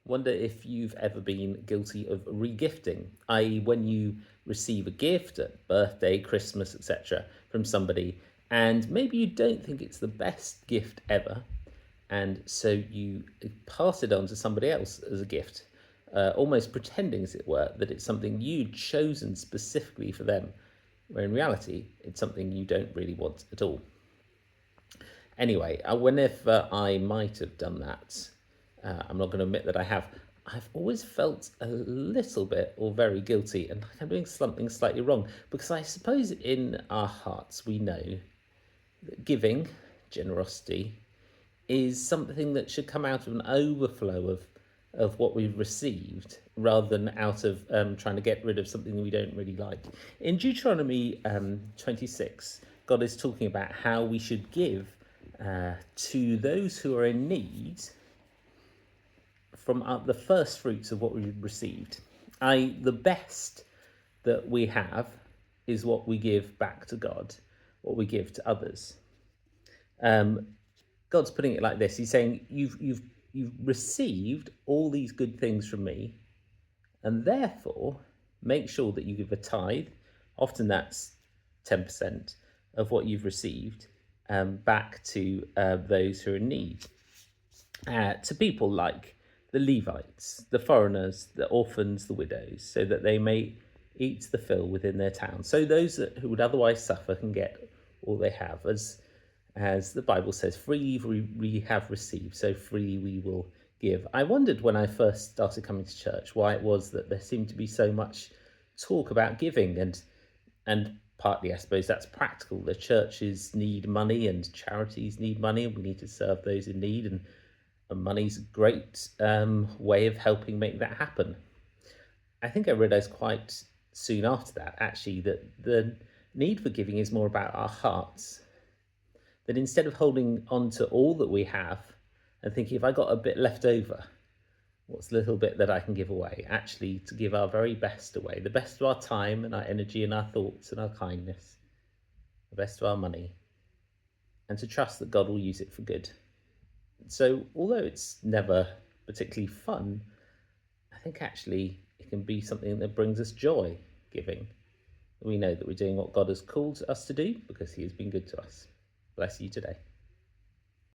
wonder if you've ever been guilty of regifting, i.e., when you receive a gift at birthday, Christmas, etc., from somebody, and maybe you don't think it's the best gift ever, and so you pass it on to somebody else as a gift, almost pretending, as it were, that it's something you'd chosen specifically for them, where in reality, it's something you don't really want at all. Anyway, whenever I might have done that, I'm not going to admit that I have. I've always felt a little bit or very guilty and like I'm doing something slightly wrong, because I suppose in our hearts we know that giving, generosity, is something that should come out of an overflow of what we've received rather than out of trying to get rid of something that we don't really like. In Deuteronomy 26, God is talking about how we should give to those who are in need from the first fruits of what we've received. The best that we have is what we give back to God, what we give to others. God's putting it like this. He's saying, you've received all these good things from me, and therefore make sure that you give a tithe. Often that's 10% of what you've received back to those who are in need. To people like the Levites, the foreigners, the orphans, the widows, so that they may eat the fill within their town. So those who would otherwise suffer can get all they have. As the Bible says, free we have received, so free we will give. I wondered when I first started coming to church why it was that there seemed to be so much talk about giving, and partly I suppose that's practical. The churches need money and charities need money, and we need to serve those in need, and money's a great way of helping make that happen. I think I realised quite soon after that, actually, that the need for giving is more about our hearts. That instead of holding on to all that we have and thinking, if I got a bit left over, what's the little bit that I can give away? Actually, to give our very best away, the best of our time and our energy and our thoughts and our kindness, the best of our money, and to trust that God will use it for good. So although it's never particularly fun, I think actually it can be something that brings us joy, giving. We know that we're doing what God has called us to do because he has been good to us. Bless you today.